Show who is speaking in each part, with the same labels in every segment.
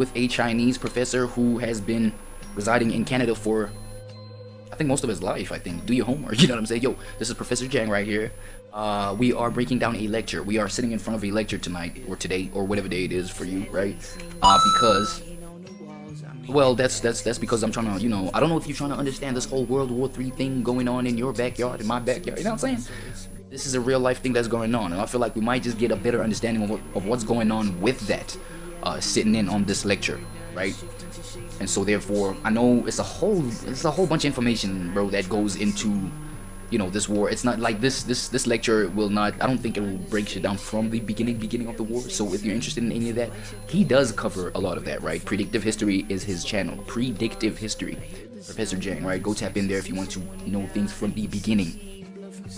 Speaker 1: with a Chinese professor who has been residing in Canada for, I think, most of his life. I think. Do your homework. You know what I'm saying? Yo, this is Professor Jang right here. We are breaking down a lecture. We are sitting in front of a lecture tonight, or today, or whatever day it is for you, right? Because, well, that's because I'm trying to, you know, I don't know if you're trying to understand this whole World War III thing going on in your backyard, in my backyard. You know what I'm saying? This is a real life thing that's going on, and I feel like we might just get a better understanding of what's going on with that, sitting in on this lecture, right? And so therefore, I know it's a whole bunch of information, bro, that goes into, you know, this war. It's not like this lecture will not, I don't think it will break shit down from the beginning of the war. So if you're interested in any of that, he does cover a lot of that, right? Predictive History is his channel. Predictive History, Professor Jang, right? Go tap in there if you want to know things from the beginning.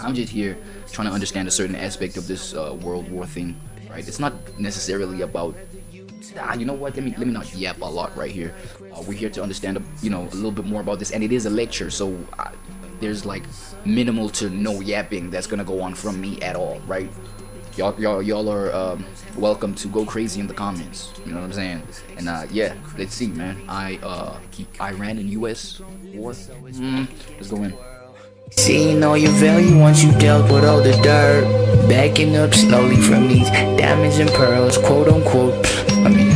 Speaker 1: I'm just here trying to understand a certain aspect of this World War thing, right? It's not necessarily about, you know what, let me not yap a lot right here. We're here to understand, you know, a little bit more about this, and it is a lecture, so there's like minimal to no yapping that's gonna go on from me at all, right? Y'all are welcome to go crazy in the comments, you know what I'm saying? And yeah, let's see, man. Iran and US war. Let's go in.
Speaker 2: Seeing all your value once you dealt with all the dirt, backing up slowly from these diamonds and pearls, quote unquote. I mean,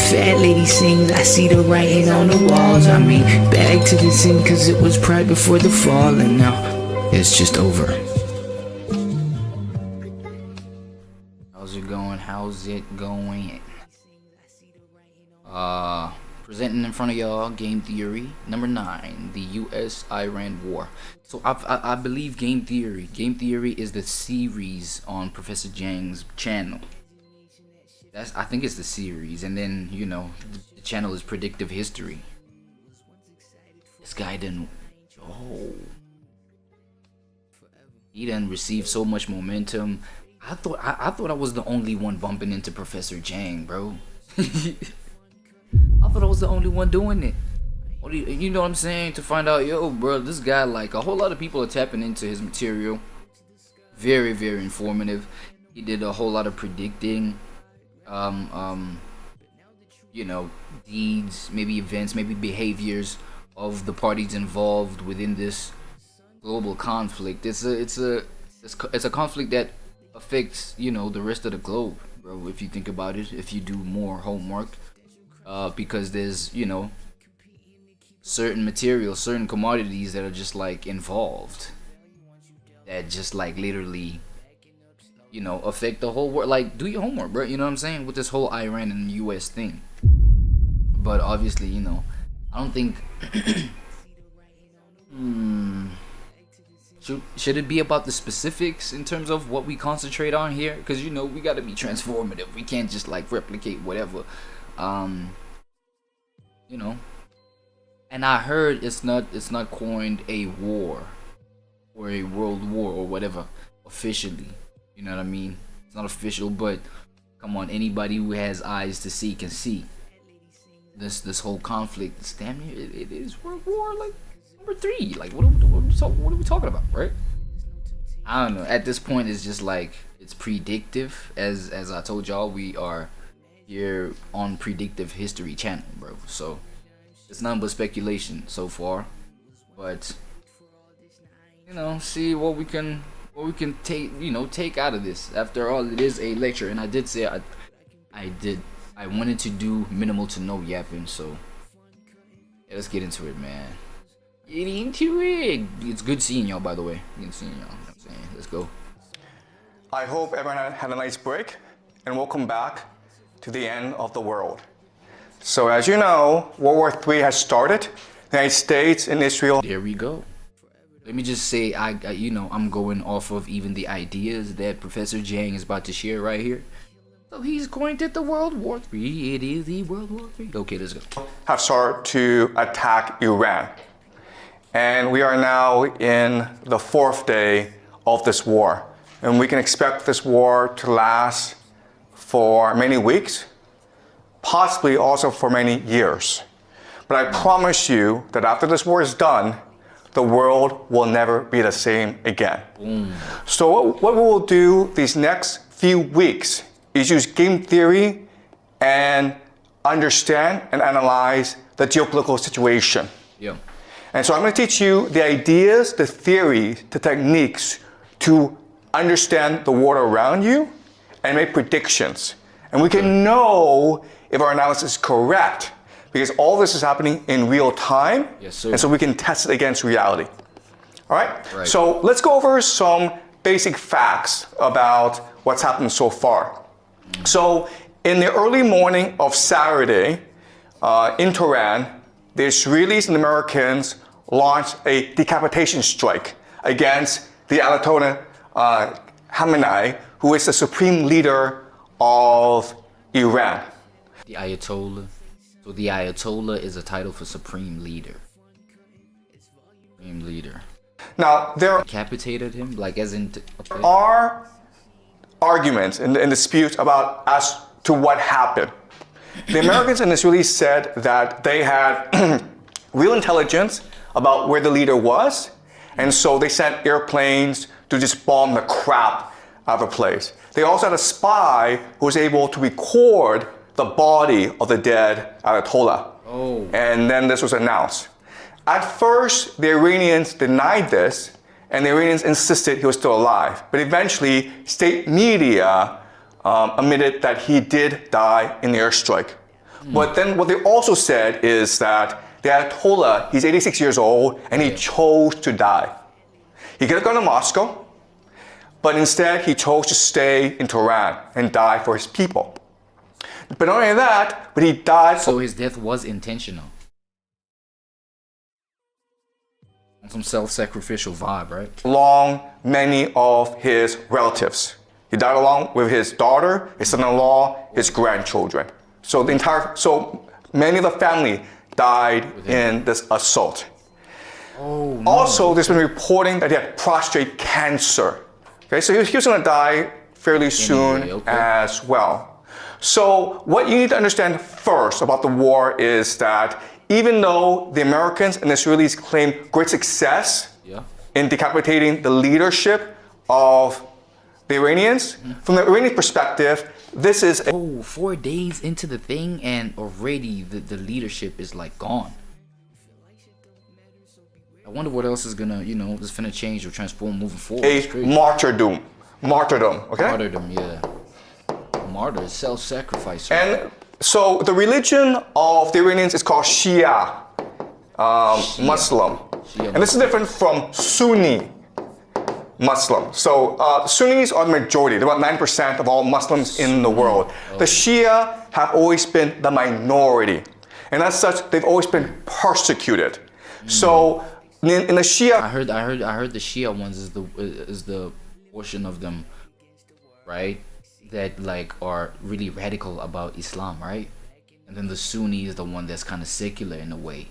Speaker 2: fat lady sings, I see the writing on the walls. I mean, back to the scene, cause it was pride before the fall, and now it's just over.
Speaker 1: How's it going? How's it going? Presenting in front of y'all, Game Theory number 9, the US-Iran War. So I believe Game Theory is the series on Professor Jang's channel. I think it's the series, and then, you know, the channel is Predictive History. This guy didn't, he didn't receive so much momentum. I thought I was the only one bumping into Professor Jang, bro. I thought I was the only one doing it. You know what I'm saying? To find out, yo, bro, this guy, like, a whole lot of people are tapping into his material. Very, very informative. He did a whole lot of predicting, you know, deeds, maybe events, maybe behaviors of the parties involved within this global conflict. It's a conflict that affects, you know, the rest of the globe, bro. If you think about it, if you do more homework. Because there's, you know, certain materials, certain commodities that are just like involved, that just like literally, you know, affect the whole world. Like, do your homework, bro. You know what I'm saying? With this whole Iran and US thing. But obviously, you know, I don't think should it be about the specifics in terms of what we concentrate on here? Because, you know, we got to be transformative. We can't just like replicate whatever. You know, and I heard it's not coined a war or a world war or whatever officially. You know what I mean? It's not official, but come on, anybody who has eyes to see can see this whole conflict. It's damn near it is World War like number 3. Like, what are we talking about, right? I don't know. At this point, it's just like, it's predictive. As I told y'all, we are here on Predictive History channel, bro. So it's nothing but speculation so far, but, you know, see what we can take out of this. After all, it is a lecture, and I did say I wanted to do minimal to no yapping. So yeah, let's get into it, man. Get into it. It's good seeing y'all, by the way. Good seeing y'all. You know what I'm saying? Let's go.
Speaker 3: I hope everyone had a nice break, and welcome back to the end of the world. So as you know, World War III has started. The United States and Israel.
Speaker 1: There we go. Let me just say, you know, I'm going off of even the ideas that Professor Jang is about to share right here. So he's coined it the World War III. It is the World War III. Okay, let's go.
Speaker 3: Have started to attack Iran. And we are now in the 4th day of this war. And we can expect this war to last for many weeks, possibly also for many years. But I promise you that after this war is done, the world will never be the same again. So what we will do these next few weeks is use game theory and understand and analyze the geopolitical situation.
Speaker 1: Yeah.
Speaker 3: And so I'm going to teach you the ideas, the theories, the techniques to understand the world around you and make predictions. And we can know if our analysis is correct because all this is happening in real time.
Speaker 1: Yes, sir.
Speaker 3: And so we can test it against reality. All right?
Speaker 1: Right.
Speaker 3: So let's go over some basic facts about what's happened so far. So in the early morning of Saturday in Tehran, the Israelis and Americans launched a decapitation strike against the Ayatollah Khamenei, who is the supreme leader of Iran.
Speaker 1: The Ayatollah. So the Ayatollah is a title for supreme leader. Supreme leader.
Speaker 3: Now, there
Speaker 1: Decapitated him, like as in. Okay.
Speaker 3: are arguments and disputes about as to what happened. The Americans and Israelis said that they had real intelligence about where the leader was, and so they sent airplanes to just bomb the crap out of the place. They also had a spy who was able to record the body of the dead Ayatollah.
Speaker 1: Oh.
Speaker 3: And then this was announced. At first, the Iranians denied this, and the Iranians insisted he was still alive. But eventually, state media admitted that he did die in the airstrike. But then what they also said is that the Ayatollah, he's 86 years old, and he chose to die. He could have gone to Moscow, but instead he chose to stay in Tehran and die for his people. But not only that, but he died.
Speaker 1: So his death was intentional. Some self-sacrificial vibe, right?
Speaker 3: Along many of his relatives. He died along with his daughter, his son-in-law, his grandchildren. So many of the family died in this assault.
Speaker 1: Oh, no.
Speaker 3: Also, there's been reporting that he had prostate cancer. Okay, so he was going to die fairly soon as well. So what you need to understand first about the war is that even though the Americans and the Israelis claim great success in decapitating the leadership of the Iranians, from the Iranian perspective, this is
Speaker 1: 4 days into the thing and already the leadership is like gone. I wonder what else is gonna, is gonna change or transform moving forward.
Speaker 3: a martyrdom. Martyrdom, okay?
Speaker 1: Martyrdom, yeah. Martyr, self-sacrifice.
Speaker 3: And so the religion of the Iranians is called Shia, Muslim.
Speaker 1: Shia
Speaker 3: And this is different from Sunni Muslim. So Sunnis are the majority. They're about 9% of all Muslims in the world. The Shia have always been the minority. And as such, they've always been persecuted. So in the Shia...
Speaker 1: I heard the Shia ones is the portion of them, right? That like are really radical about Islam, right? And then the Sunni is the one that's kind of secular in a way.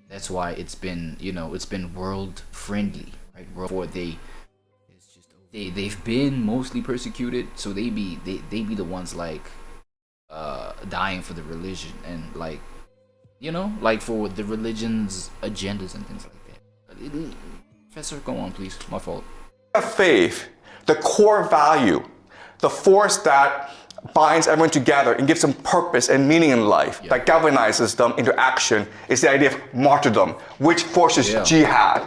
Speaker 1: That's why it's been, it's been world friendly, right? Before they've been mostly persecuted, so they be the ones like dying for the religion and like, like for the religion's agendas and things like that. Professor, go on, please. My fault.
Speaker 3: Faith, the core value, the force that binds everyone together and gives them purpose and meaning in life, that galvanizes them into action, is the idea of martyrdom, which forces jihad.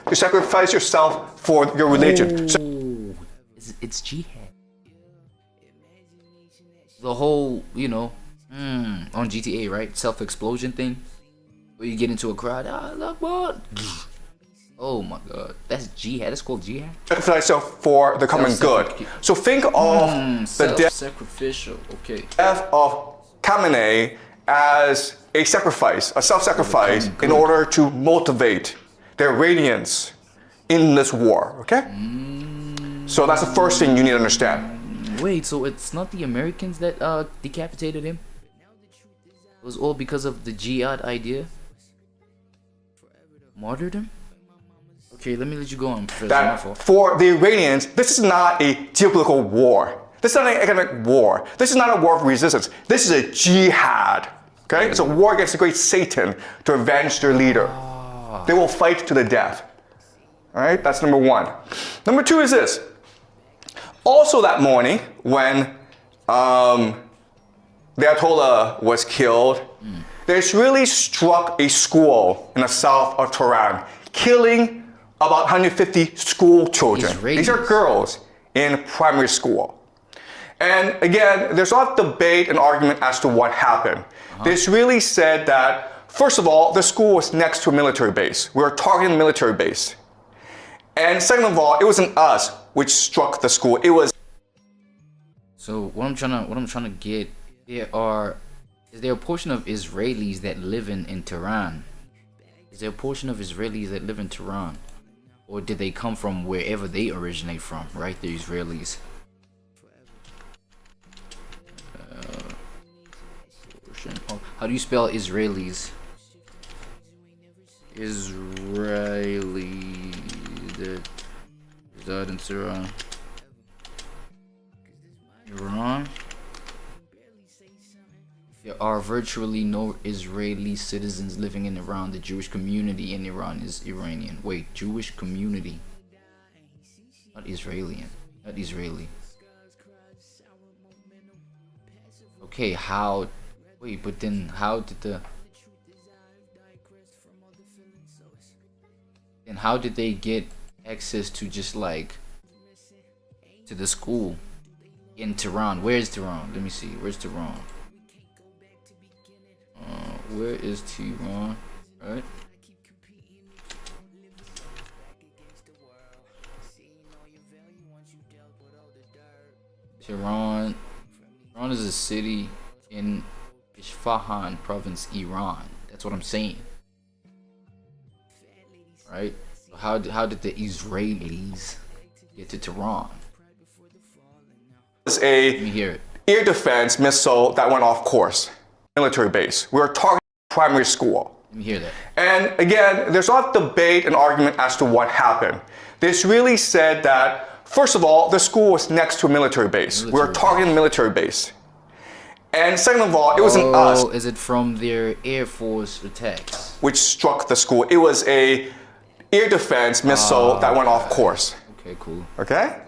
Speaker 3: To sacrifice yourself for your religion.
Speaker 1: It's jihad. The whole, on GTA, right? Self-explosion thing. Where you get into a crowd, look what? Oh my god, that's jihad. That's called jihad.
Speaker 3: Sacrifice yourself for the common good. So think of the
Speaker 1: self-sacrificial. Okay.
Speaker 3: death of Khamenei as a sacrifice, a self-sacrifice, in order to motivate the Iranians in this war. Okay. So that's the first thing you need to understand.
Speaker 1: Wait, so it's not the Americans that decapitated him? It was all because of the jihad idea? Martyrdom? Okay, let me let you go on, Professor.
Speaker 3: That for the Iranians, this is not a geopolitical war. This is not an economic war. This is not a war of resistance. This is a jihad. Okay? It's a war against the great Satan to avenge their leader. They will fight to the death. All right? That's number one. Number two is this. Also that morning, when the Ayatollah was killed, the Israelis struck a school in the south of Tehran, killing about 150 school children.
Speaker 1: Israelis.
Speaker 3: These are girls in primary school. And again, there's a lot of debate and argument as to what happened. The Israelis said that, first of all, the school was next to a military base. We were targeting the military base. And second of all, it wasn't us which struck the school. It was.
Speaker 1: So what I'm trying to get, is there a portion of Israelis that live in Tehran? Is there a portion of Israelis that live in Tehran? Or did they come from wherever they originate from, right? The Israelis. How do you spell Israelis? Israeli that reside in Tehran. Iran? There are virtually no Israeli citizens living in Iran. The Jewish community in Iran is Iranian. Wait, Jewish community. Not Israeli. Not Israeli. Okay, how... Wait, but then how did the... Then how did they get access to just like... to the school in Tehran? Where is Tehran? Let me see. Where's Tehran? Where is Tehran? Right? Tehran is a city in Isfahan province, Iran. That's what I'm saying. Right? So how did the Israelis get to Tehran?
Speaker 3: Was a
Speaker 1: Let me hear it.
Speaker 3: air defense missile that went off course. Military base. We were targeting primary school.
Speaker 1: Let me hear that.
Speaker 3: And again, there's a lot of debate and argument as to what happened. The Israelis said that, first of all, the school was next to a military base. We were targeting the military base. And second of all, it wasn't us.
Speaker 1: Oh, is it from their Air Force attacks?
Speaker 3: Which struck the school. It was a air defense missile that went off course.
Speaker 1: Okay, cool.
Speaker 3: Okay?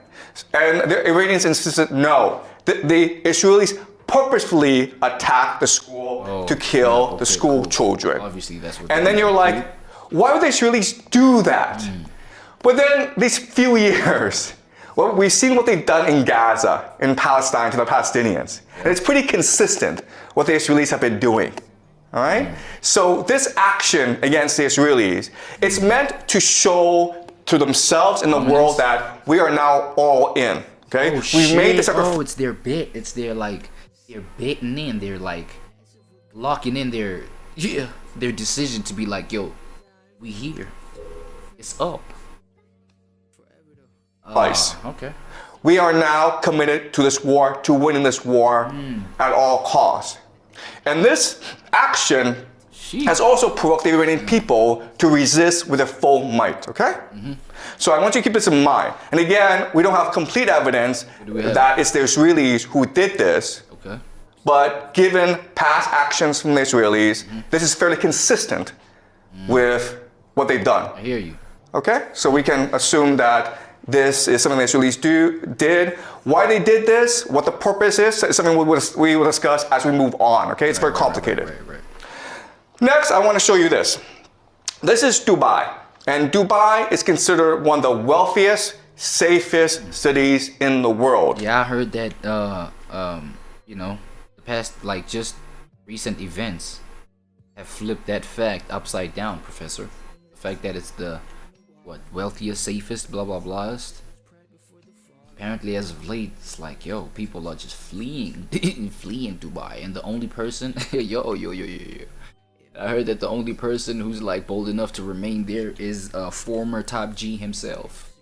Speaker 3: And the Iranians insisted no. The Israelis purposefully attacked the school to kill the school children.
Speaker 1: Obviously, that's what.
Speaker 3: And then you're like, why would the Israelis do that? But then these few years, well, we've seen what they've done in Gaza, in Palestine to the Palestinians. And it's pretty consistent what the Israelis have been doing. All right? So this action against the Israelis, it's meant to show to themselves and the world that we are now all in. Okay?
Speaker 1: Oh,
Speaker 3: We've made the sacrifice.
Speaker 1: Oh, it's their bit. It's their like they're betting in. They're like locking in their decision to be like, yo, we here. It's up. Okay.
Speaker 3: We are now committed to this war, to winning this war at all costs. And this action has also provoked the Iranian people to resist with their full might, okay? So I want you to keep this in mind. And again, we don't have complete evidence that it's the Israelis who did this.
Speaker 1: Okay.
Speaker 3: But given past actions from the Israelis, this is fairly consistent with what they've done.
Speaker 1: I hear you.
Speaker 3: Okay? So we can assume that this is something the Israelis did. Why they did this, what the purpose is something we will discuss as we move on. Okay? It's very complicated.
Speaker 1: Right.
Speaker 3: Next, I want to show you this. This is Dubai. And Dubai is considered one of the wealthiest, safest cities in the world.
Speaker 1: Yeah, I heard that, you know, the past, like, just recent events have flipped that fact upside down, Professor. The fact that it's the, wealthiest, safest, blah, blah, blahest. Apparently, as of late, it's like, yo, people are just fleeing Dubai. And the only person, yo. I heard that the only person who's like bold enough to remain there is former top G himself,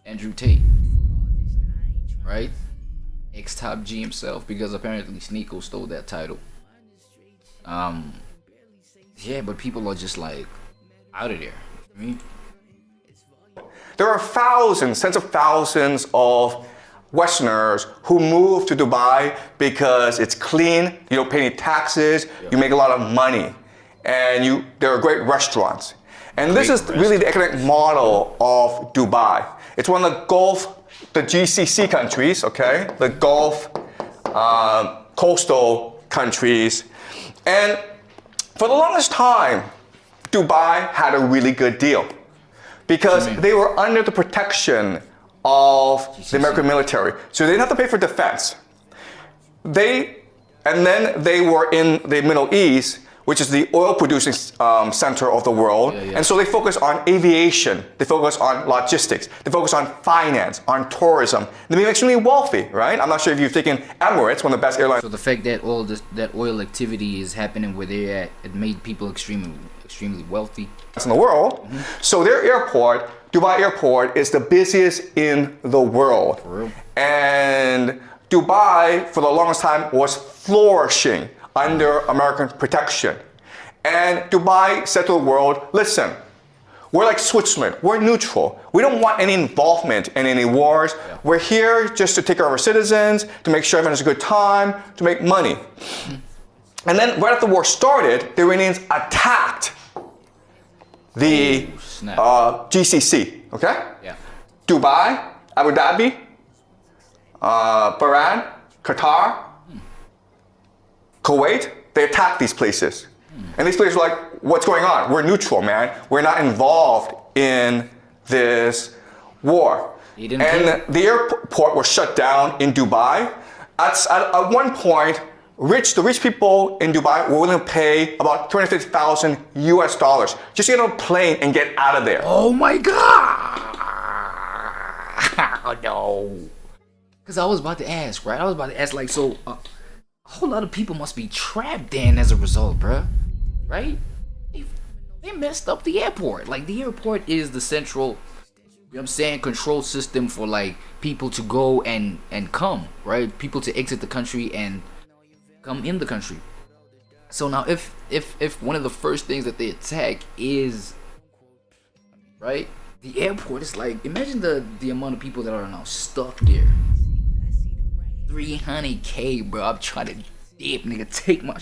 Speaker 1: Andrew Tate, right? Ex-top G himself, because apparently Sneeko stole that title. Yeah, but people are just like out of there. I mean,
Speaker 3: there are thousands, tens of thousands of Westerners who move to Dubai because it's clean, you don't pay any taxes, you make a lot of money, and there are great restaurants. And this is really the economic model of Dubai. It's one of the Gulf the GCC countries, okay, the Gulf coastal countries. And for the longest time, Dubai had a really good deal because they were under the protection of the American military. So they didn't have to pay for defense. And then they were in the Middle East, which is the oil producing center of the world. And so they focus on aviation, they focus on logistics, they focus on finance, on tourism. They became extremely wealthy, right? I'm not sure if you've taken Emirates, one of the best airlines.
Speaker 1: So the fact that all this, that oil activity is happening where they're at, it made people extremely wealthy
Speaker 3: in the world. So their airport, Dubai Airport, is the busiest in the world.
Speaker 1: For real?
Speaker 3: And Dubai, for the longest time, was flourishing under American protection. And Dubai said to the world, listen, we're like Switzerland, we're neutral. We don't want any involvement in any wars. We're here just to take care of our citizens, to make sure everyone has a good time, to make money. And then right after the war started, the Iranians attacked the GCC, okay?
Speaker 1: Yeah.
Speaker 3: Dubai, Abu Dhabi, Bahrain, Qatar, Kuwait, they attacked these places. And these places were like, what's going on? We're neutral, man. We're not involved in this war. And the airport was shut down in Dubai. At one point, the rich people in Dubai were willing to pay about $250,000 US just to get on a plane and get out of there.
Speaker 1: Oh my God! Oh no. Because I was about to ask, right? I was about to ask, like, so a whole lot of people must be trapped in as a result, bruh. Right? They messed up the airport. Like, the airport is the central, you know what I'm saying, control system for, like, people to go and come, right? People to exit the country and come in the country. So now if one of the first things that they attack is, right, the airport, is like, imagine the amount of people that are now stuck there. 300K, bro. I'm trying to dip, nigga. Take my.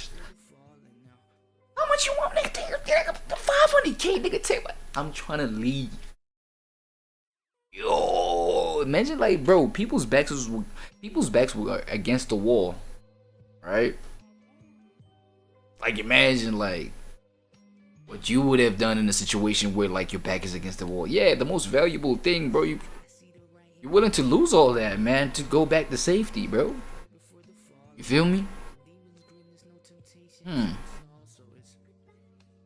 Speaker 1: How much you want, nigga? Take 500K, nigga. Take my. I'm trying to leave. Yo, imagine, like, bro, people's backs were against the wall, right? Like, imagine, like, what you would have done in a situation where, like, your back is against the wall. Yeah, the most valuable thing, bro. You're willing to lose all that, man, to go back to safety, bro. You feel me?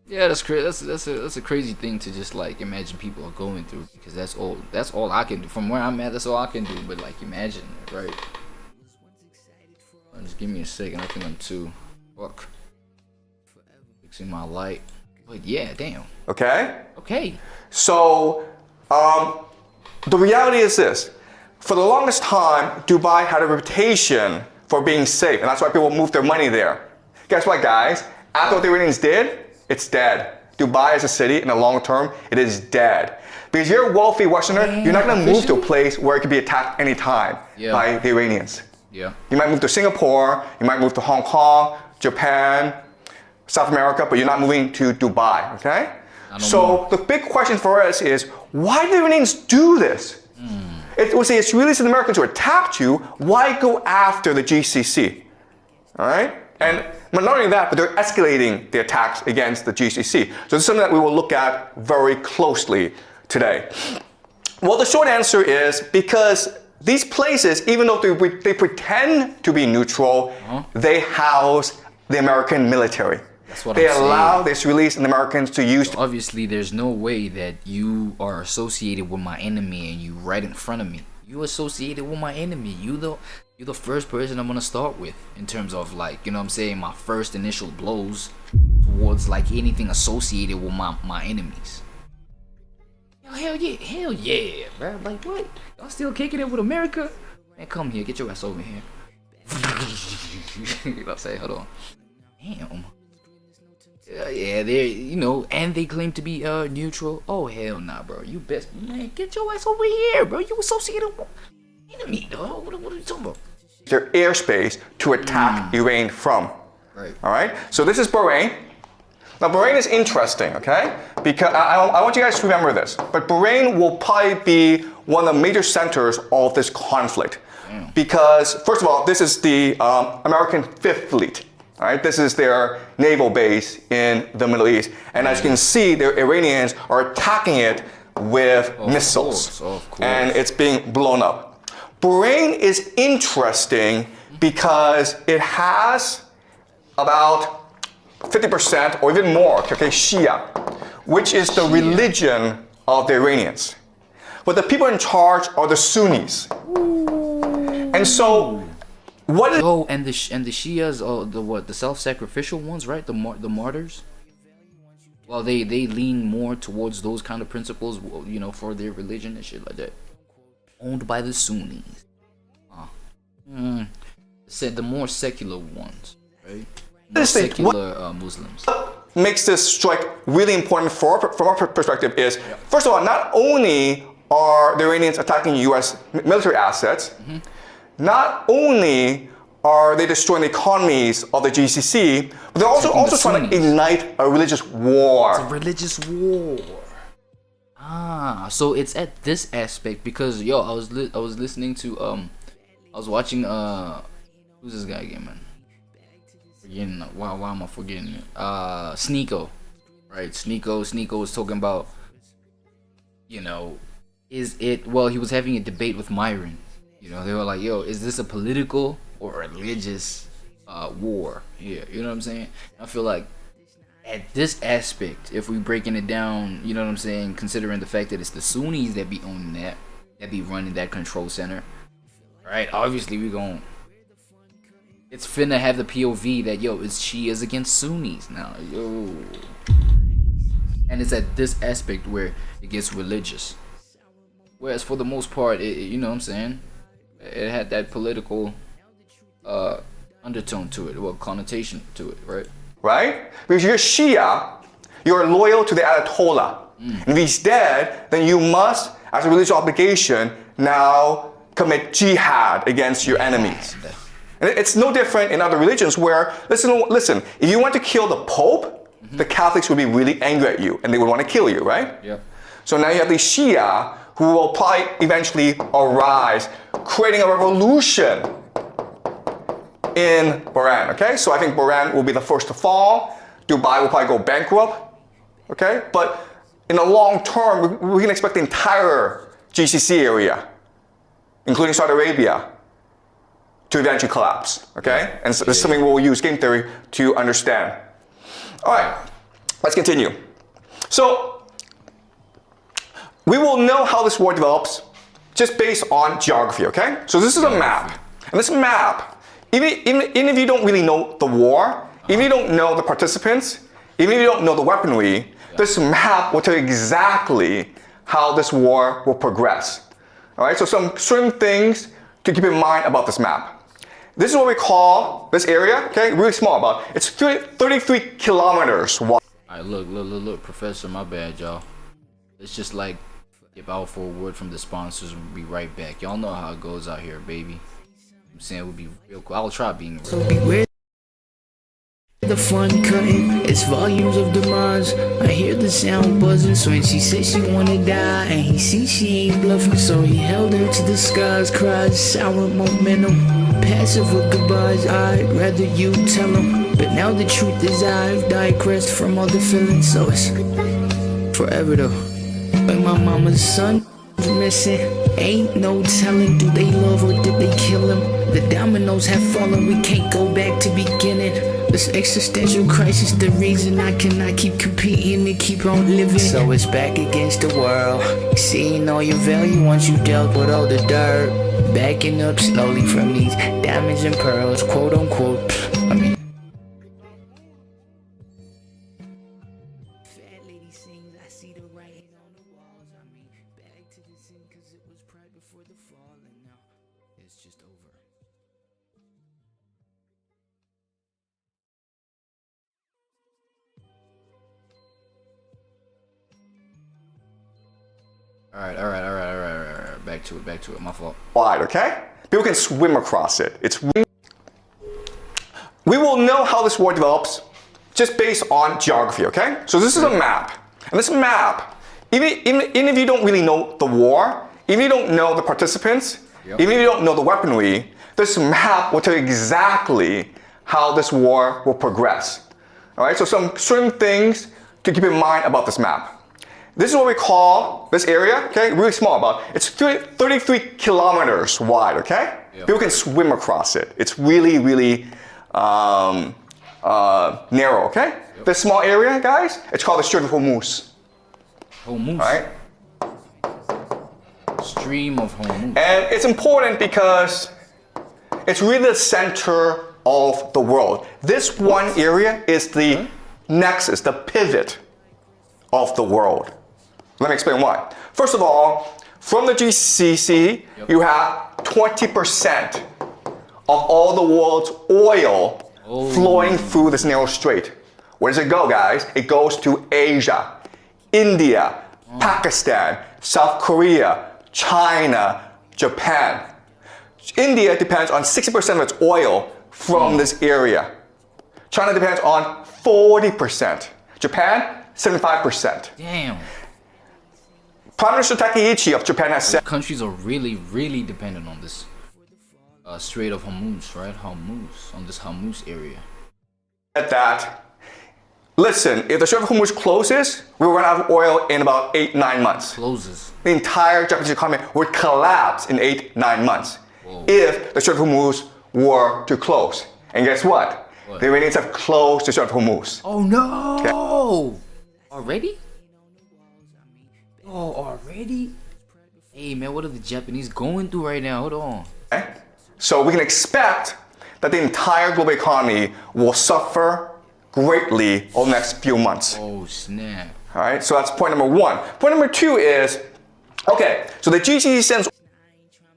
Speaker 1: Yeah, that's crazy. That's a crazy thing to just, like, imagine people are going through, because that's all I can do. From where I'm at, that's all I can do. But, like, imagine, right? Just give me a second. I think I'm too. Fuck. Fixing my light. But yeah, damn.
Speaker 3: Okay?
Speaker 1: Okay.
Speaker 3: So, the reality is this. For the longest time, Dubai had a reputation for being safe, and that's why people moved their money there. Guess what, guys? After what the Iranians did, it's dead. Dubai as a city, in the long term, it is dead. Because you're a wealthy Westerner, you're not going to move to a place where it could be attacked anytime by the Iranians.
Speaker 1: Yeah.
Speaker 3: You might move to Singapore, you might move to Hong Kong, Japan, South America, but you're not moving to Dubai, okay? So the big question for us is, why did the Iranians do this? It's really the Americans who attacked you. Why go after the GCC? All right? And not only that, but they're escalating the attacks against the GCC. So this is something that we will look at very closely today. Well, the short answer is because these places, even though they pretend to be neutral, they house the American military.
Speaker 1: That's what
Speaker 3: they
Speaker 1: I'm
Speaker 3: allow this release in Americans to use.
Speaker 1: Obviously, there's no way that you are associated with my enemy and you right in front of me. You associated with my enemy. You're the first person I'm gonna start with in terms of, like, you know what I'm saying, my first initial blows towards, like, anything associated with my enemies. Hell yeah, bro. Like, what? Y'all still kicking it with America? Man, come here, get your ass over here. You know what I'm saying? Hold on. Damn. Yeah, they're, you know, and they claim to be neutral. Oh, hell nah, bro. You best, man, get your ass over here, bro. You associated with enemy, dog. What are you talking about?
Speaker 3: Their airspace to attack Iran from.
Speaker 1: Right.
Speaker 3: All right? So this is Bahrain. Now, Bahrain is interesting, okay? Because I want you guys to remember this. But Bahrain will probably be one of the major centers of this conflict. Because, first of all, this is the American Fifth Fleet. All right, this is their naval base in the Middle East. And as you can see, the Iranians are attacking it with missiles.
Speaker 1: Of course.
Speaker 3: And it's being blown up. Bahrain is interesting because it has about 50% or even more, okay, Shia, which is the religion of the Iranians. But the people in charge are the Sunnis. And so, what is...
Speaker 1: Oh, and the Shias, the self-sacrificial ones, right? The martyrs. Well, they lean more towards those kind of principles, you know, for their religion and shit like that. Owned by the Sunnis. The more secular ones, right? More secular Muslims.
Speaker 3: What makes this strike really important from our perspective is, first of all, not only are the Iranians attacking U.S. military assets, not only are they destroying the economies of the GCC, but they're also trying to ignite a religious war.
Speaker 1: It's a religious war. So it's at this aspect because I was listening to I was watching who's this guy again, man? Forgetting why am I forgetting it? Sneeko, right? Sneeko was talking about, you know, he was having a debate with Myron. You know, they were like, yo, is this a political or religious war here? You know what I'm saying? I feel like at this aspect, if we breaking it down, you know what I'm saying, considering the fact that it's the Sunnis that be owning that be running that control center, right? Obviously, it's finna have the POV that, yo, it's Shias against Sunnis now, yo. And it's at this aspect where it gets religious. Whereas for the most part, you know what I'm saying, it had that political undertone to it, well, connotation to it, right?
Speaker 3: Right? Because you're Shia, you're loyal to the Ayatollah. And if he's dead, then you must, as a religious obligation, now commit jihad against your enemies. And it's no different in other religions where, listen, if you want to kill the Pope, the Catholics would be really angry at you and they would want to kill you, right?
Speaker 1: Yeah.
Speaker 3: So now you have the Shia who will probably eventually arise, creating a revolution in Bahrain, okay? So I think Bahrain will be the first to fall. Dubai will probably go bankrupt, okay? But in the long term, we can expect the entire GCC area, including Saudi Arabia, to eventually collapse, okay? And so this is something we'll use game theory to understand. All right, let's continue. So we will know how this war develops just based on geography, okay? So this is a map. And this map, even if you don't really know the war, even if you don't know the participants, even if you don't know the weaponry, this map will tell you exactly how this war will progress. All right, so some certain things to keep in mind about this map. This is what we call this area, okay, really small, it's 33 kilometers wide.
Speaker 1: All right, look, Professor, my bad, y'all. It's just like, give out for a word from the sponsors and we'll be right back. Y'all know how it goes out here, baby. I'm saying we'll be real cool. I'll try being real.
Speaker 2: So beware the fun cutting, it's volumes of demise. I hear the sound buzzing, so when she said she wanna die, and he sees she ain't bluffing, so he held her to the skies, cries, sour momentum, passive with goodbyes. I'd rather you tell him, but now the truth is I've digressed from all the feelings, so it's forever though. Like my mama's son missing, ain't no telling, do they love or did they kill him? The dominoes have fallen, we can't go back to beginning. This existential crisis, the reason I cannot keep competing and keep on living. So it's back against the world, seeing all your value once you dealt with all the dirt, backing up slowly from these diamonds and pearls, quote unquote. I mean, fat lady sings, I see the writing on the walls. I mean, back to the sin, cause it was pride before the fall, and now it's just over.
Speaker 1: All right. Back to it. My fault.
Speaker 3: Wide, okay? People can swim across it. We will know how this war develops just based on geography, okay? So this is a map. And this map, even if you don't really know the war, even if you don't know the participants, even if you don't know the weaponry, this map will tell you exactly how this war will progress. All right, so some certain things to keep in mind about this map. This is what we call this area, okay, really small, it's 33 kilometers wide, okay? People can swim across it. It's really, really narrow, okay? This small area, guys, it's called the Strait of Hormuz.
Speaker 1: Hormuz.
Speaker 3: All right?
Speaker 1: Stream of Hormuz.
Speaker 3: And it's important because it's really the center of the world. This one area is the nexus, the pivot of the world. Let me explain why. First of all, from the GCC, you have 20% of all the world's oil flowing through this narrow strait. Where does it go, guys? It goes to Asia, India, Pakistan, South Korea, China, Japan. India depends on 60% of its oil from this area. China depends on 40%. Japan, 75%.
Speaker 1: Damn.
Speaker 3: Prime Minister Takaichi of Japan has said
Speaker 1: Countries are really, really dependent on this Strait of Hormuz, right? Hormuz, on this Hormuz area.
Speaker 3: that, listen, if the Strait of Hormuz closes, we will run out of oil in about 8-9 months.
Speaker 1: Closes.
Speaker 3: The entire Japanese economy would collapse in 8-9 months if the Strait of Hormuz were to close. And guess what? The Iranians have closed the Strait of Hormuz.
Speaker 1: Oh no! Okay. Already? Oh, already? Hey man, what are the Japanese going through right now? Hold on.
Speaker 3: Okay? So we can expect that the entire global economy will suffer greatly over the next few months.
Speaker 1: Oh snap.
Speaker 3: All right, so that's point number one. Point number two is, okay, so the GCC sends.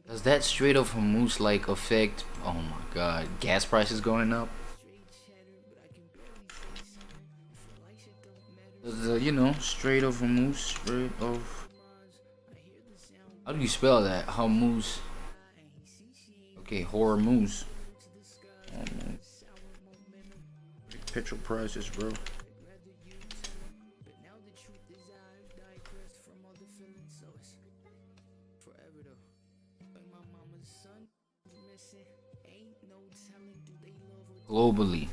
Speaker 1: Does that Strait of Hormuz like affect, oh my god, gas prices going up? The, you know, Strait of Hormuz, Strait of, how do you spell that? Hormuz. Okay, Hormuz. Petrol prices, bro. Globally.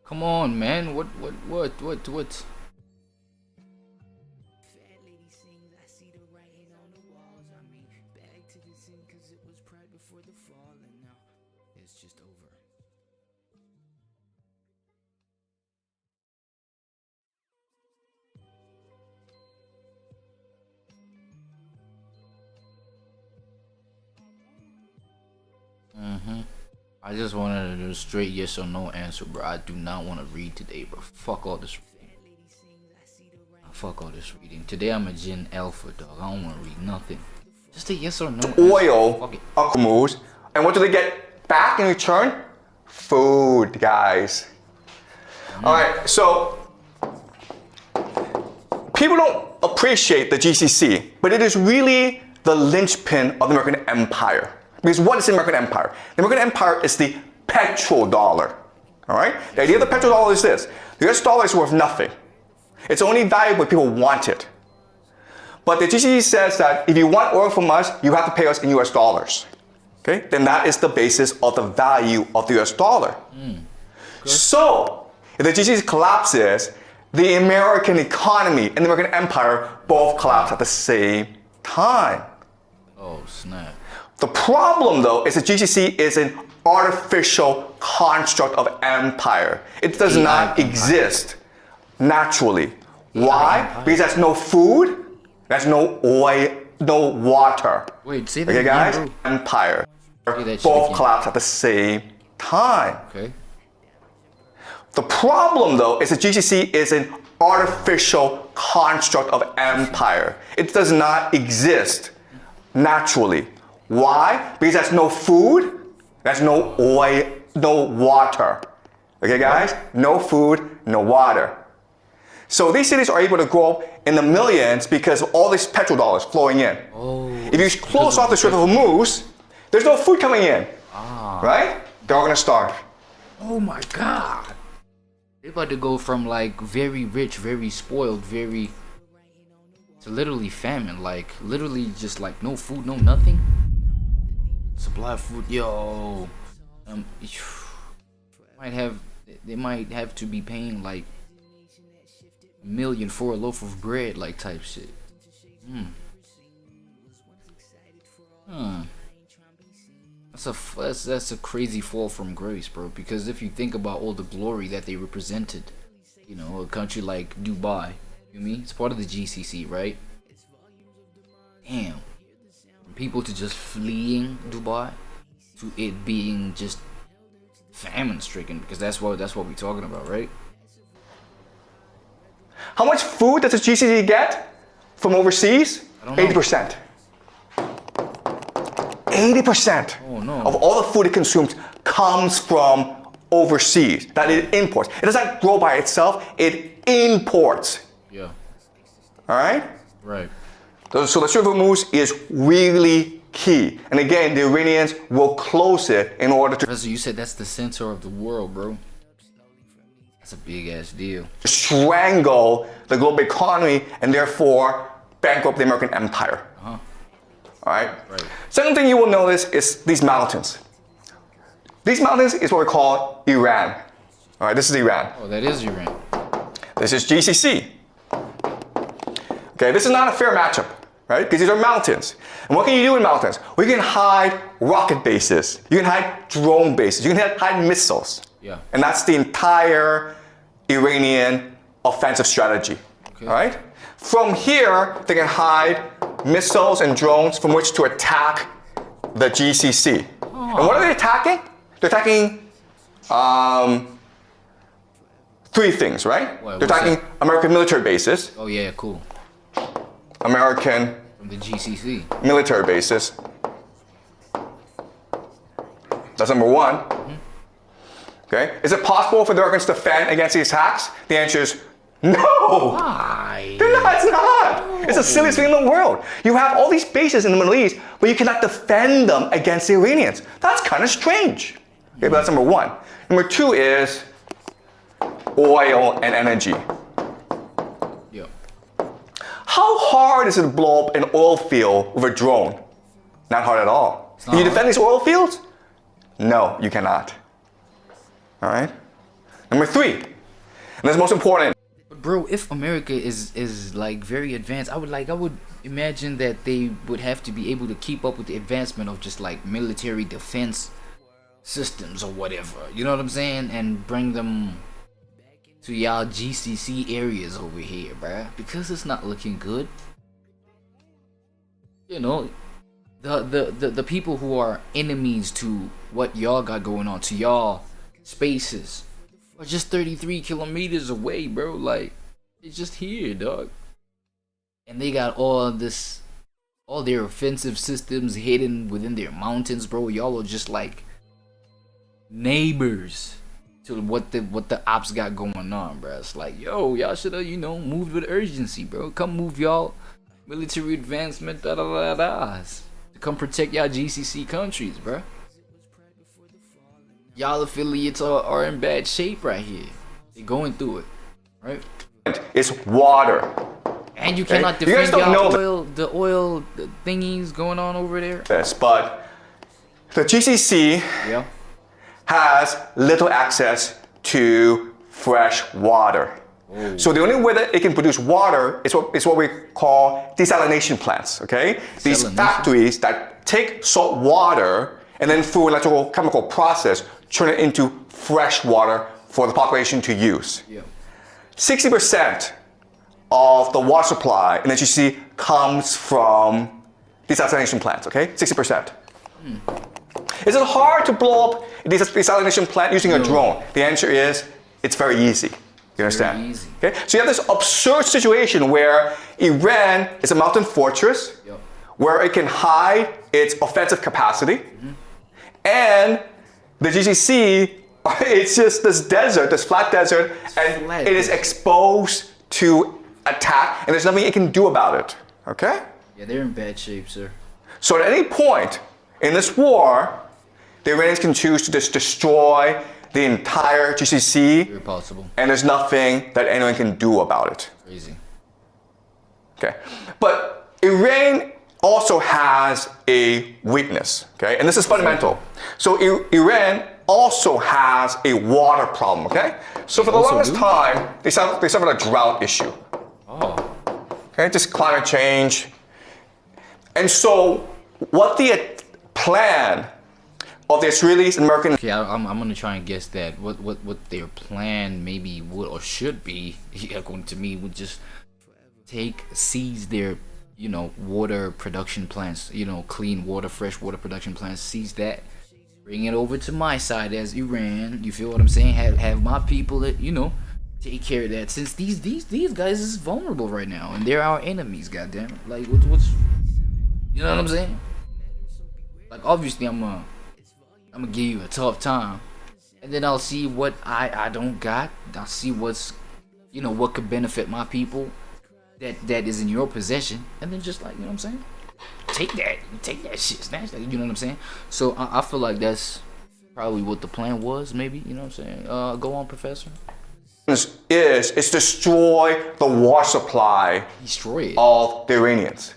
Speaker 1: Come on, man. What? I just wanted to do a straight yes or no answer, bro. I do not want to read today, bro. Fuck all this reading. Fuck all this reading. Today I'm a Gen Alpha, dog. I don't want to read nothing. Just a yes or no answer.
Speaker 3: Oil accumulates, and what do they get back in return? Food, guys. All right, so people don't appreciate the GCC, but it is really the linchpin of the American empire. Because what is the American empire? The American empire is the petrodollar. All right? The idea of the petrodollar is this. The US dollar is worth nothing. It's only valuable when people want it. But the GCC says that if you want oil from us, you have to pay us in US dollars. Okay? Then that is the basis of the value of the US dollar. So, if the GCC collapses, the American economy and the American empire both collapse at the same time.
Speaker 1: Oh, snap.
Speaker 3: The problem, though, is that GCC is an artificial construct of empire. It does not exist naturally. Why? Because there's no food, there's no oil, no water.
Speaker 1: Wait, say that
Speaker 3: okay, guys?
Speaker 1: again, bro.
Speaker 3: Empire. Both collapse at the same time.
Speaker 1: Okay.
Speaker 3: The problem, though, is that GCC is an artificial construct of empire. It does not exist naturally. Why? Because there's no food, there's no oil, no water. Okay, guys? No food, no water. So these cities are able to grow up in the millions because of all these petrodollars flowing in.
Speaker 1: Oh,
Speaker 3: If you close off the Strait of Hormuz, there's no food coming in, right? They're all gonna starve.
Speaker 1: oh my God. They're about to go from like very rich, very spoiled, very to literally famine. Like literally just like no food, no nothing. Supply of food, yo. They might have to be paying like $1 million for a loaf of bread, like type shit. That's a crazy fall from grace, bro. Because if you think about all the glory that they represented, you know, a country like Dubai, you know, it's part of the GCC, right? Damn, from people to just fleeing Dubai to it being just famine stricken, because that's what we're talking about, right?
Speaker 3: How much food does the GCC get from overseas? 80%. 80%
Speaker 1: Oh, no.
Speaker 3: of all the food it consumes comes from overseas that it imports. It doesn't grow by itself, it imports.
Speaker 1: Yeah.
Speaker 3: All right?
Speaker 1: Right.
Speaker 3: So the Strait of Hormuz is really key. And again, the Iranians will close it in order to
Speaker 1: Professor, you said that's the center of the world, bro. That's a big ass deal.
Speaker 3: strangle the global economy and therefore bankrupt the American empire. All right?
Speaker 1: Right.
Speaker 3: Second thing you will notice is these mountains. These mountains is what we call Iran. All right, this is Iran.
Speaker 1: Oh, that is Iran.
Speaker 3: This is GCC. Okay, this is not a fair matchup, right? Because these are mountains. And what can you do in mountains? Well, you can hide rocket bases. You can hide drone bases. You can hide missiles.
Speaker 1: Yeah.
Speaker 3: And that's the entire Iranian offensive strategy.
Speaker 1: Okay.
Speaker 3: All right? From here, they can hide missiles and drones from which to attack the GCC. And what are they attacking? They're attacking three things, right?
Speaker 1: What,
Speaker 3: They're
Speaker 1: what's
Speaker 3: attacking
Speaker 1: that?
Speaker 3: American military bases,
Speaker 1: Oh yeah, cool.
Speaker 3: American
Speaker 1: From the GCC.
Speaker 3: military bases. That's number one. Okay. Is it possible for the Americans to defend against these attacks? The answer is no.
Speaker 1: Why?
Speaker 3: It's not. It's the silliest thing in the world. You have all these bases in the Middle East, but you cannot defend them against the Iranians. That's kind of strange. Okay, but that's number one. Number two is oil and energy.
Speaker 1: Yeah.
Speaker 3: How hard is it to blow up an oil field with a drone? Not hard at all. Can you defend these oil fields? No, you cannot. All right. Number three, and that's most important.
Speaker 1: But bro, if America is like very advanced, I would imagine that they would have to be able to keep up with the advancement of just like military defense systems or whatever. You know what I'm saying? And bring them to y'all GCC areas over here, bruh, because it's not looking good. You know, the people who are enemies to what y'all got going on, to y'all spaces, are just 33 kilometers away, bro. Like, it's just here, dog. And they got all their offensive systems hidden within their mountains, bro. Y'all are just like neighbors to what the ops got going on, bro. It's like, yo, y'all should have, moved with urgency, bro. Come move y'all military advancement, to come protect y'all GCC countries, bro. Y'all affiliates are in bad shape right here. They're going through it, right?
Speaker 3: It's water.
Speaker 1: And you cannot
Speaker 3: You guys
Speaker 1: defend
Speaker 3: don't
Speaker 1: y'all
Speaker 3: know
Speaker 1: the oil thingies going on over there.
Speaker 3: this, but the GCC
Speaker 1: Yeah.
Speaker 3: has little access to fresh water. So the only way that it can produce water is what we call desalination plants, okay? These
Speaker 1: Desalination?
Speaker 3: factories that take salt water and then through electrical chemical process turn it into fresh water for the population to use.
Speaker 1: Yeah.
Speaker 3: 60% of the water supply in the GCC comes from desalination plants, okay? 60%. Is it hard to blow up a desalination plant using a drone? The answer is, it's very easy. You understand?
Speaker 1: Very easy.
Speaker 3: Okay? So you have this absurd situation where Iran is a mountain fortress,
Speaker 1: Yep.
Speaker 3: where it can hide its offensive capacity, and the GCC, it's just this desert, this flat desert, and
Speaker 1: Flat
Speaker 3: it is
Speaker 1: desert.
Speaker 3: exposed to attack, and there's nothing it can do about it. Okay?
Speaker 1: Yeah, they're in bad shape, sir.
Speaker 3: So at any point in this war, the Iranians can choose to just destroy the entire GCC,
Speaker 1: Very possible.
Speaker 3: and there's nothing that anyone can do about it.
Speaker 1: Crazy.
Speaker 3: Okay, but Iran also has a weakness, okay, and this is fundamental. So Iran also has a water problem, okay. So for the longest time, they suffered a drought issue.
Speaker 1: Oh.
Speaker 3: Okay, just climate change, and so what the plan of the Israelis and Americans.
Speaker 1: Okay, I'm gonna try and guess that what their plan maybe would or should be, according to me, would just seize their, you know, water production plants, you know, clean water, fresh water production plants, seize that, bring it over to my side as Iran. You feel what I'm saying? Have my people that, you know, take care of that, since these guys is vulnerable right now and they're our enemies. Goddamn it! Like what's you know what I'm saying? Like obviously I'm gonna give you a tough time, and then I'll see what I don't got. I'll see what's, you know, what could benefit my people that is in your possession, and then just like, you know what I'm saying, take that shit, snatch that, you know what I'm saying. So I feel like that's probably what the plan was, maybe, you know what I'm saying. Go on, Professor.
Speaker 3: Is destroy the water supply of the Iranians,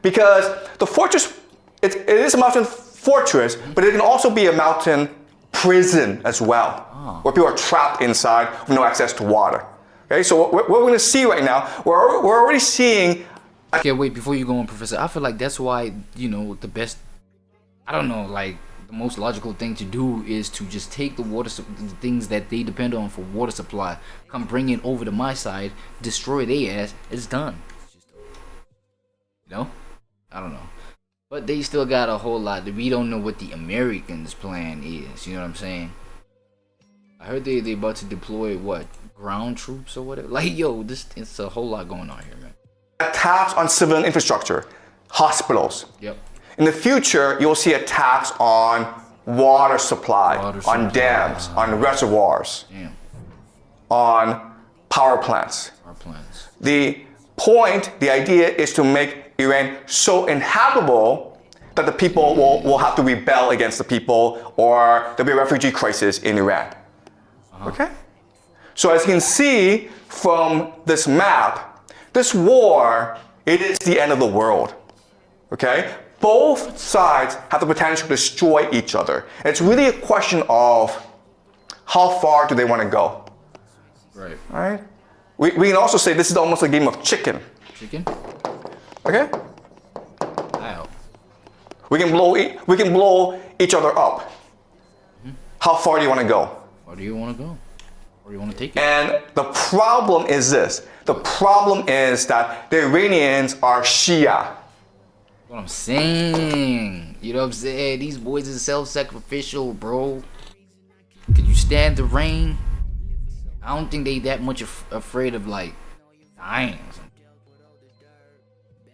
Speaker 3: because the fortress, it is a mountain fortress, but it can also be a mountain prison as well, where people are trapped inside with no access to water. Okay, so what we're going to see right now, we're already seeing.
Speaker 1: Okay, wait, before you go on, Professor, I feel like that's why, you know, the best, I don't know, like the most logical thing to do is to just take the water, the things that they depend on for water supply, come bring it over to my side, destroy their ass, it's done. You know? I don't know. But they still got a whole lot. We don't know what the Americans' plan is, you know what I'm saying? I heard they about to deploy, what, ground troops or whatever? Like, yo, it's a whole lot going on here, man.
Speaker 3: Attacks on civilian infrastructure, hospitals.
Speaker 1: Yep.
Speaker 3: In the future, you'll see attacks on water supply, on dams, on reservoirs, on power plants. The point, the idea is to make Iran so inhabitable that the people will have to rebel against the people, or there'll be a refugee crisis in Iran. Okay? So as you can see from this map, this war, it is the end of the world. Okay? Both sides have the potential to destroy each other. And it's really a question of how far do they want to go.
Speaker 1: Right.
Speaker 3: All right? We can also say this is almost a game of chicken.
Speaker 1: Chicken?
Speaker 3: Okay?
Speaker 1: Wow.
Speaker 3: We can blow each other up. How far do you want to go?
Speaker 1: Where do you want to go? Where do you want to take it?
Speaker 3: And the problem is this. The problem is that the Iranians are Shia.
Speaker 1: What I'm saying, you know what I'm saying? These boys is self-sacrificial, bro. Could you stand the rain? I don't think they that much afraid of like dying.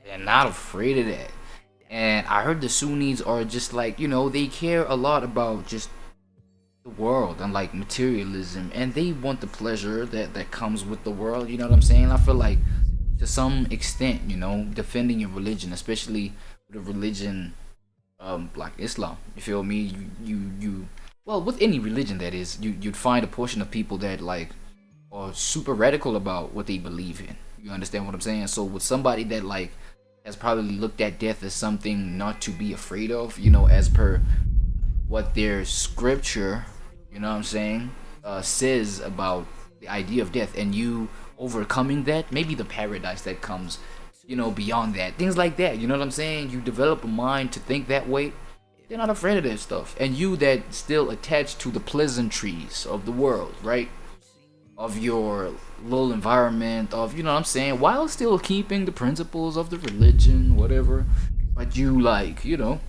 Speaker 1: They're not afraid of that. And I heard the Sunnis are just like, you know, they care a lot about just the world and like materialism, and they want the pleasure that comes with the world, you know what I'm saying? I feel like to some extent, you know, defending your religion, especially with a religion like Islam, you feel me? You well, with any religion that is, you'd find a portion of people that like are super radical about what they believe in. You understand what I'm saying? So with somebody that like has probably looked at death as something not to be afraid of, you know, as per what their scripture, you know what I'm saying, says about the idea of death, and you overcoming that, maybe the paradise that comes, you know, beyond that, things like that, you know what I'm saying? You develop a mind to think that way, they're not afraid of that stuff. And you that still attached to the pleasantries of the world, right, of your little environment, of, you know what I'm saying, while still keeping the principles of the religion, whatever, but you like, you know,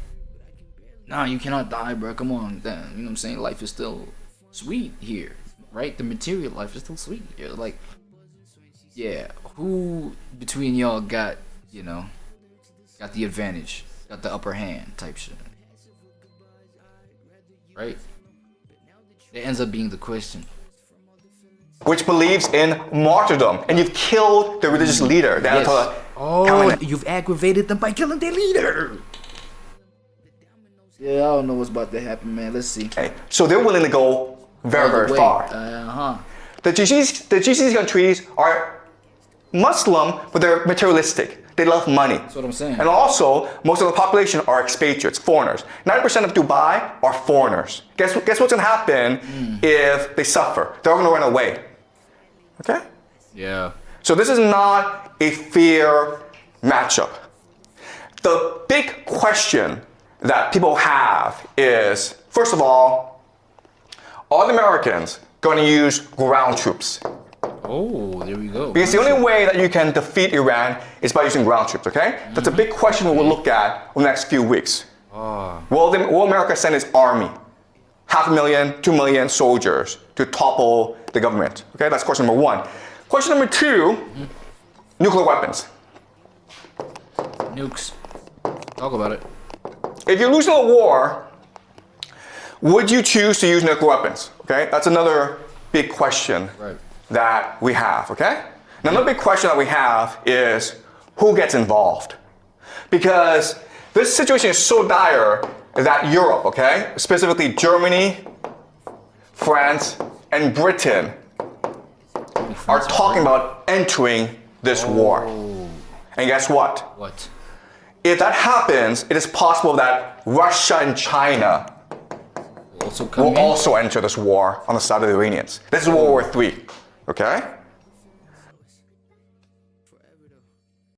Speaker 1: nah, you cannot die, bro. Come on, damn. You know what I'm saying? Life is still sweet here, right? The material life is still sweet here. Like, yeah, who between y'all got, you know, got the advantage, got the upper hand type shit, right? That ends up being the question.
Speaker 3: which believes in martyrdom, and you've killed the religious leader.
Speaker 1: Yes. Oh, you've aggravated them by killing their leader. Yeah, I don't know what's about to happen, man. Let's see.
Speaker 3: Okay. So they're willing to go very, very far. The GCC countries are Muslim, but they're materialistic. They love money.
Speaker 1: That's what I'm saying.
Speaker 3: And also, most of the population are expatriates, foreigners. 90% of Dubai are foreigners. Guess what's gonna happen if they suffer? They're all gonna run away. Okay?
Speaker 1: Yeah.
Speaker 3: So this is not a fair matchup. The big question that people have is, first of all, are the Americans going to use ground troops?
Speaker 1: Oh, there we go.
Speaker 3: Because the only way that you can defeat Iran is by using ground troops, okay? That's a big question we'll look at over the next few weeks. Will America send its army, 500,000, 2 million soldiers to topple the government? Okay, that's question number one. Question number two, nuclear weapons.
Speaker 1: Nukes. Talk about it.
Speaker 3: If you're losing a war, would you choose to use nuclear weapons? Okay, that's another big question that we have, okay? Now, another big question that we have is who gets involved? Because this situation is so dire that Europe, okay, specifically Germany, France, and Britain are talking about entering this war. And guess what?
Speaker 1: What?
Speaker 3: If that happens, it is possible that Russia and China will also enter this war on the side of the Iranians. This is World War III, okay?